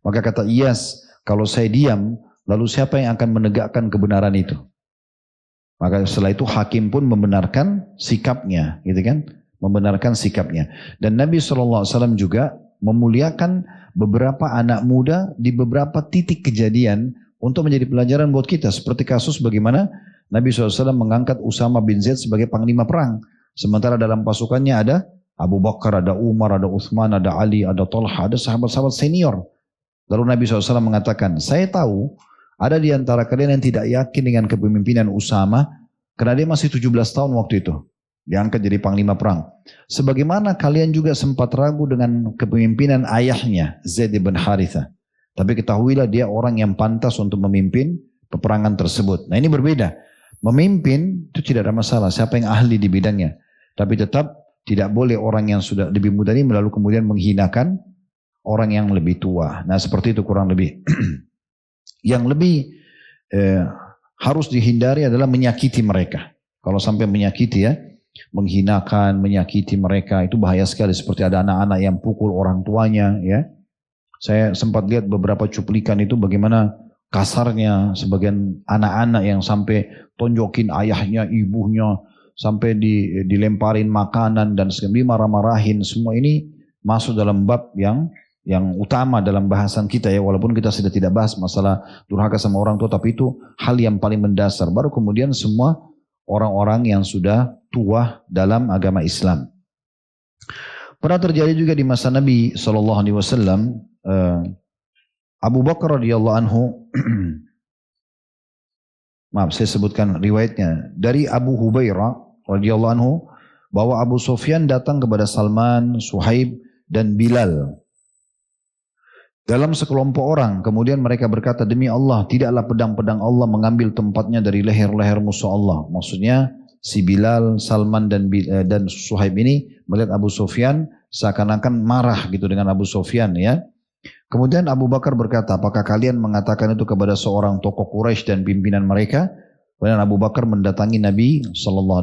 Speaker 1: Maka kata Iyas, kalau saya diam, lalu siapa yang akan menegakkan kebenaran itu? Maka setelah itu hakim pun membenarkan sikapnya, gitu kan? Membenarkan sikapnya. Dan Nabi SAW juga memuliakan beberapa anak muda di beberapa titik kejadian untuk menjadi pelajaran buat kita. Seperti kasus bagaimana Nabi SAW mengangkat Usama bin Zaid sebagai panglima perang. Sementara dalam pasukannya ada Abu Bakar, ada Umar, ada Uthman, ada Ali, ada Talha, ada sahabat-sahabat senior. Lalu Nabi SAW mengatakan, saya tahu ada di antara kalian yang tidak yakin dengan kepemimpinan Usama karena dia masih 17 tahun waktu itu. Diangkat jadi panglima perang. Sebagaimana kalian juga sempat ragu dengan kepemimpinan ayahnya, Zaid bin Haritha. Tapi ketahuilah dia orang yang pantas untuk memimpin peperangan tersebut. Nah ini berbeda. Memimpin itu tidak ada masalah. Siapa yang ahli di bidangnya. Tapi tetap tidak boleh orang yang sudah lebih muda ini lalu kemudian menghinakan orang yang lebih tua. Nah seperti itu kurang lebih. Yang lebih harus dihindari adalah menyakiti mereka. Kalau sampai menyakiti ya, menghinakan, menyakiti mereka itu bahaya sekali. Seperti ada anak-anak yang pukul orang tuanya ya. Saya sempat lihat beberapa cuplikan itu bagaimana kasarnya sebagian anak-anak yang sampai tonjokin ayahnya, ibunya, sampai dilemparin makanan dan sekali marah-marahin. Semua ini masuk dalam bab yang utama dalam bahasan kita ya, walaupun kita sudah tidak bahas masalah durhaka sama orang tua, tapi itu hal yang paling mendasar. Baru kemudian semua orang-orang yang sudah tua dalam agama Islam. Pernah terjadi juga di masa Nabi SAW, Abu Bakar radhiyallahu anhu, maaf saya sebutkan riwayatnya, dari Abu Hubairah radhiyallahu anhu, bahwa Abu Sufyan datang kepada Salman, Suhaib, dan Bilal dalam sekelompok orang. Kemudian mereka berkata, demi Allah, tidaklah pedang-pedang Allah mengambil tempatnya dari leher-leher musuh Allah. Maksudnya si Bilal, Salman dan Suhaib ini melihat Abu Sufyan seakan-akan marah gitu dengan Abu Sufyan ya. Kemudian Abu Bakar berkata, apakah kalian mengatakan itu kepada seorang tokoh Quraisy dan pimpinan mereka? Kemudian Abu Bakar mendatangi Nabi SAW.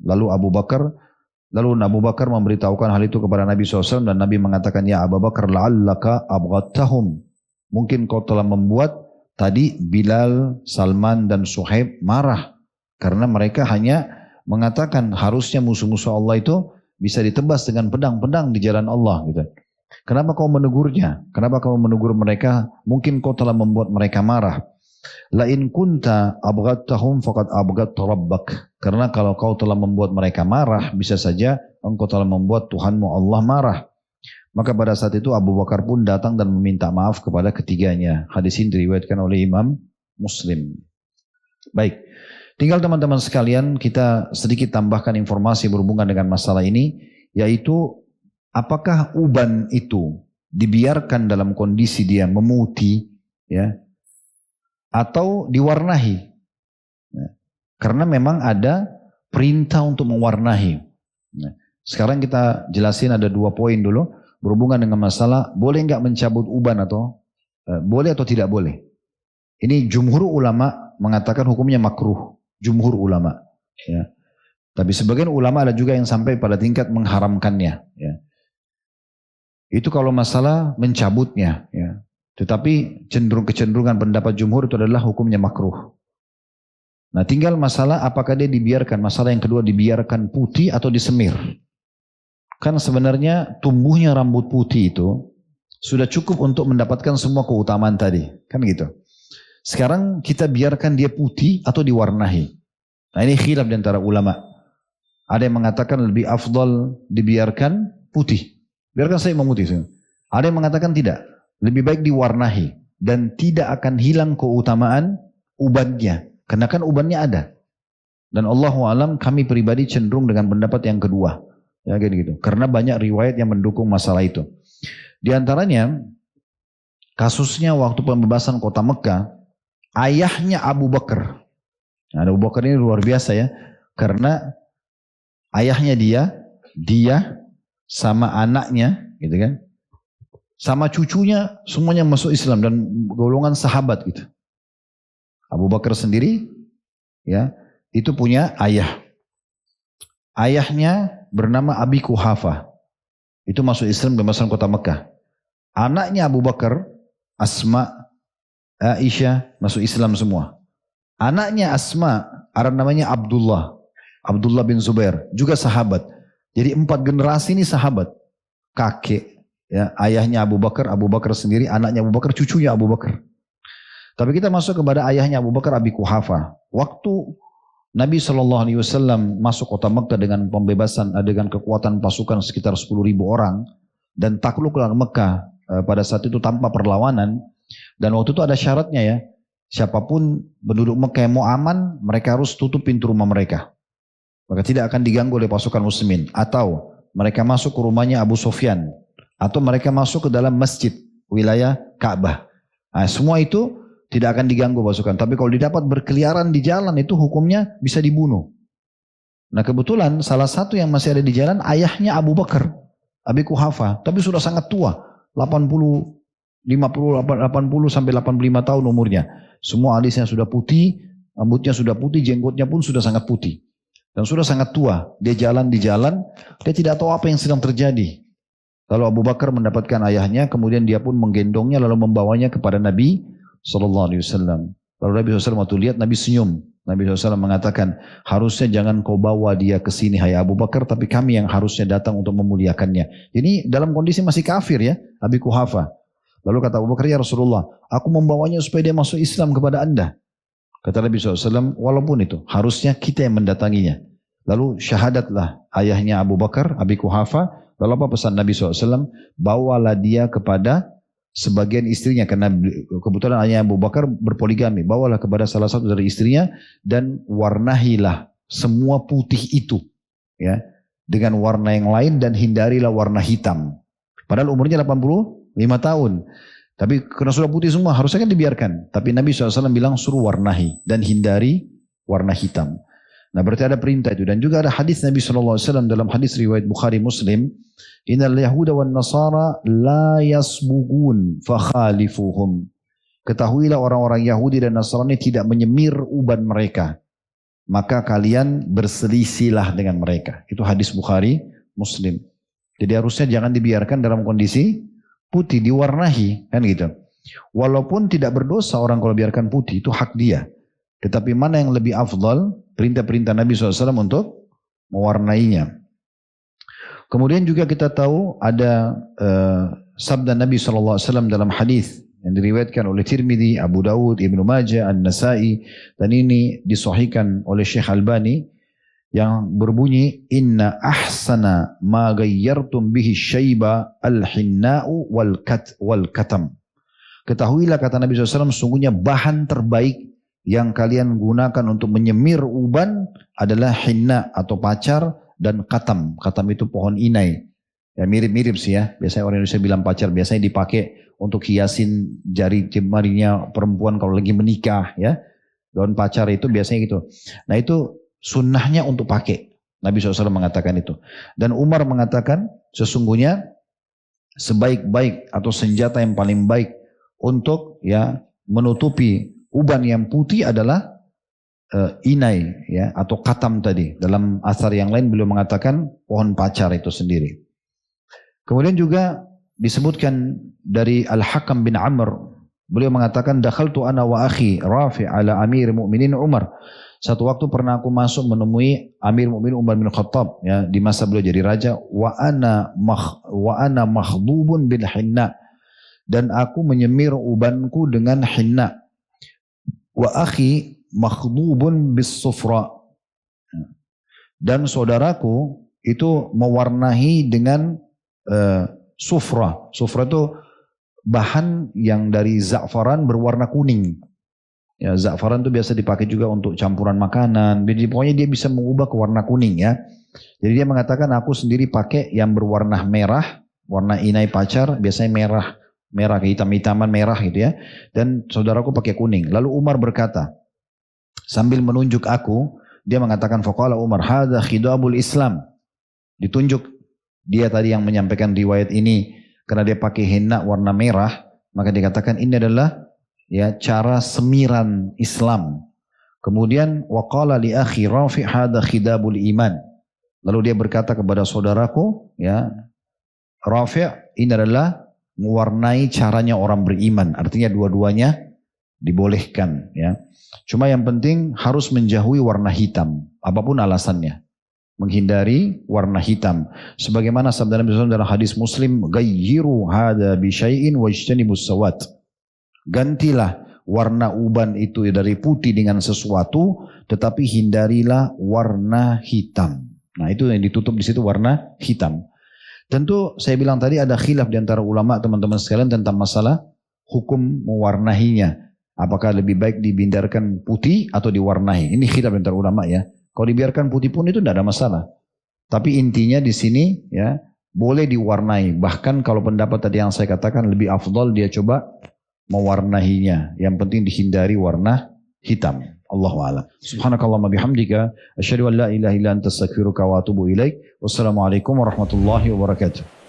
Speaker 1: Lalu Abu Bakar memberitahukan hal itu kepada Nabi SAW dan Nabi mengatakan, ya Abu Bakar la'allaka abghattahum. Mungkin kau telah membuat tadi Bilal, Salman dan Suhaib marah. Karena mereka hanya mengatakan harusnya musuh-musuh Allah itu bisa ditebas dengan pedang-pedang di jalan Allah. Gitu. Kenapa kau menegurnya? Kenapa kau menegur mereka? Mungkin kau telah membuat mereka marah. La in kunta abghattahum faqad abghatta rabbak. Karena kalau kau telah membuat mereka marah, bisa saja engkau telah membuat Tuhanmu Allah marah. Maka pada saat itu Abu Bakar pun datang dan meminta maaf kepada ketiganya. Hadis ini diriwayatkan oleh Imam Muslim. Baik, tinggal teman-teman sekalian kita sedikit tambahkan informasi berhubungan dengan masalah ini, yaitu apakah uban itu dibiarkan dalam kondisi dia memutih ya, atau diwarnahi. Karena memang ada perintah untuk mewarnahi. Sekarang kita jelasin ada 2 poin dulu berhubungan dengan masalah boleh nggak mencabut uban atau boleh atau tidak boleh. Ini jumhur ulama mengatakan hukumnya makruh. Jumhur ulama. Ya. Tapi sebagian ulama ada juga yang sampai pada tingkat mengharamkannya. Ya. Itu kalau masalah mencabutnya. Ya. Tetapi kecenderungan pendapat jumhur itu adalah hukumnya makruh. Nah tinggal masalah apakah dia dibiarkan. Masalah yang kedua dibiarkan putih atau disemir. Kan sebenarnya tumbuhnya rambut putih itu sudah cukup untuk mendapatkan semua keutamaan tadi. Kan gitu. Sekarang kita biarkan dia putih atau diwarnahi. Nah ini khilaf di antara ulama. Ada yang mengatakan lebih afdal dibiarkan putih. Biarkan saya memutih. Ada yang mengatakan tidak. Lebih baik diwarnahi. Dan tidak akan hilang keutamaan ubannya. Karena kan ubannya ada. Dan Allahu alam kami pribadi cenderung dengan pendapat yang kedua. Ya gitu. Karena banyak riwayat yang mendukung masalah itu. Di antaranya kasusnya waktu pembebasan kota Mekah, ayahnya Abu Bakar. Nah, Abu Bakar ini luar biasa ya. Karena ayahnya dia sama anaknya gitu kan. Sama cucunya semuanya masuk Islam dan golongan sahabat gitu. Abu Bakar sendiri ya itu punya ayah. Ayahnya bernama Abi Kuhafa. Itu masuk Islam di masa kota Mekah. Anaknya Abu Bakar, Asma, Aisyah masuk Islam semua. Anaknya Asma ada namanya Abdullah. Abdullah bin Zubair, juga sahabat. Jadi 4 generasi ini sahabat. Kakek, ya, ayahnya Abu Bakar, Abu Bakar sendiri, anaknya Abu Bakar, cucunya Abu Bakar. Tapi kita masuk kepada ayahnya Abu Bakar, Abi Quhafa. Waktu Nabi SAW masuk kota Mekah dengan pembebasan, dengan kekuatan pasukan sekitar 10.000 orang, dan takluklah Mekah pada saat itu tanpa perlawanan. Dan waktu itu ada syaratnya ya, siapapun penduduk Mekah yang mau aman, mereka harus tutup pintu rumah mereka. Maka tidak akan diganggu oleh pasukan muslimin. Atau mereka masuk ke rumahnya Abu Sufyan, atau mereka masuk ke dalam masjid, wilayah Ka'bah. Nah, semua itu tidak akan diganggu pasukan. Tapi kalau didapat berkeliaran di jalan itu hukumnya bisa dibunuh. Nah kebetulan salah satu yang masih ada di jalan ayahnya Abu Bakar, Abi Quhafa. Tapi sudah sangat tua. 80 sampai 85 tahun umurnya. Semua alisnya sudah putih, rambutnya sudah putih, jenggotnya pun sudah sangat putih. Dan sudah sangat tua. Dia jalan di jalan, dia tidak tahu apa yang sedang terjadi. Lalu Abu Bakar mendapatkan ayahnya, kemudian dia pun menggendongnya lalu membawanya kepada Nabi SAW. Lalu Nabi SAW waktu lihat, Nabi senyum. Nabi SAW mengatakan, harusnya jangan kau bawa dia ke sini hai Abu Bakar, tapi kami yang harusnya datang untuk memuliakannya. Ini dalam kondisi masih kafir ya, Abi Quhafa. Lalu kata Abu Bakar, ya Rasulullah, aku membawanya supaya dia masuk Islam kepada anda. Kata Nabi SAW, walaupun itu, harusnya kita yang mendatanginya. Lalu syahadatlah ayahnya Abu Bakar, Abi Quhafa. Lalu apa pesan Nabi SAW? Bawalah dia kepada sebagian istrinya, karena kebetulan ayahnya Abu Bakar berpoligami. Bawalah kepada salah satu dari istrinya dan warnahilah semua putih itu ya dengan warna yang lain dan hindarilah warna hitam. Padahal umurnya 85 tahun. Tapi karena sudah putih semua harusnya kan dibiarkan. Tapi Nabi SAW bilang suruh warnahi dan hindari warna hitam. Nah berarti ada perintah itu. Dan juga ada hadis Nabi SAW dalam hadis riwayat Bukhari Muslim. Innal yahuda wan nasara la yasbugun fakhalifuhum. Ketahuilah orang-orang Yahudi dan Nasrani tidak menyemir uban mereka. Maka kalian berselisihlah dengan mereka. Itu hadis Bukhari Muslim. Jadi harusnya jangan dibiarkan dalam kondisi putih, diwarnahi. Kan gitu. Walaupun tidak berdosa orang kalau biarkan putih, itu hak dia. Tetapi mana yang lebih afdal, perintah-perintah Nabi SAW untuk mewarnainya. Kemudian juga kita tahu ada sabda Nabi SAW dalam hadis yang diriwayatkan oleh Tirmidzi, Abu Dawud, Ibnu Majah, An-Nasai, dan ini disahihkan oleh Syekh Albani yang berbunyi inna ahsana ma ghayyartum bihi syaiba al-hinna'u wal katam. Ketahuilah kata Nabi SAW, sungguhnya bahan terbaik yang kalian gunakan untuk menyemir uban adalah hinna atau pacar dan katam. Katam itu pohon inai. Ya mirip-mirip sih ya. Biasanya orang Indonesia bilang pacar, biasanya dipakai untuk hiasin jari jemarinya perempuan kalau lagi menikah ya. Daun pacar itu biasanya gitu. Nah itu sunnahnya untuk pakai. Nabi SAW mengatakan itu. Dan Umar mengatakan sesungguhnya sebaik-baik atau senjata yang paling baik untuk ya menutupi uban yang putih adalah inai ya atau katam tadi. Dalam asar yang lain beliau mengatakan pohon pacar itu sendiri. Kemudian juga disebutkan dari Al-Hakam bin Amr, beliau mengatakan dakhaltu ana wa akhi Rafi' ala Amir Mu'minin Umar. Satu waktu pernah aku masuk menemui Amir Mu'minin Umar bin Khattab ya di masa beliau jadi raja, wa ana makhdubun bil hinna, dan aku menyemir ubanku dengan hinna. Wa akhi makhdubun bis sufra, dan saudaraku itu mewarnahi dengan sufra. Sufra itu bahan yang dari za'faran berwarna kuning. Ya, za'faran itu biasa dipakai juga untuk campuran makanan. Jadi pokoknya dia bisa mengubah ke warna kuning ya. Jadi dia mengatakan aku sendiri pakai yang berwarna merah, warna inai pacar, biasanya merah kehitam-hitaman merah gitu ya. Dan saudaraku pakai kuning. Lalu Umar berkata, sambil menunjuk aku, dia mengatakan faqala Umar, hadza khidabul Islam. Ditunjuk dia tadi yang menyampaikan riwayat ini karena dia pakai henna warna merah, maka dikatakan ini adalah ya cara semiran Islam. Kemudian waqala li akhi Rafi' hadza khidabul iman. Lalu dia berkata kepada saudaraku ya Rafi', ini adalah mewarnai caranya orang beriman. Artinya dua-duanya dibolehkan ya. Cuma yang penting harus menjauhi warna hitam, apapun alasannya. Menghindari warna hitam. Sebagaimana sabda Nabi SAW dalam hadis Muslim, "Ghayyiru hadza bi syai'in wajtanibus sawat." Gantilah warna uban itu dari putih dengan sesuatu, tetapi hindarilah warna hitam. Nah, itu yang ditutup di situ warna hitam. Tentu saya bilang tadi ada khilaf di antara ulama teman-teman sekalian tentang masalah hukum mewarnahinya. Apakah lebih baik dibindarkan putih atau diwarnai? Ini khilaf di antara ulama ya. Kalau dibiarkan putih pun itu tidak ada masalah. Tapi intinya di sini ya boleh diwarnai. Bahkan kalau pendapat tadi yang saya katakan lebih afdal dia coba mewarnahinya. Yang penting dihindari warna hitam. Allahu a'lam. Subhanakallahumma bihamdika asyhadu an la ilaha illa anta astaghfiruka wa atubu ilaik. Wassalamualaikum warahmatullahi wabarakatuh.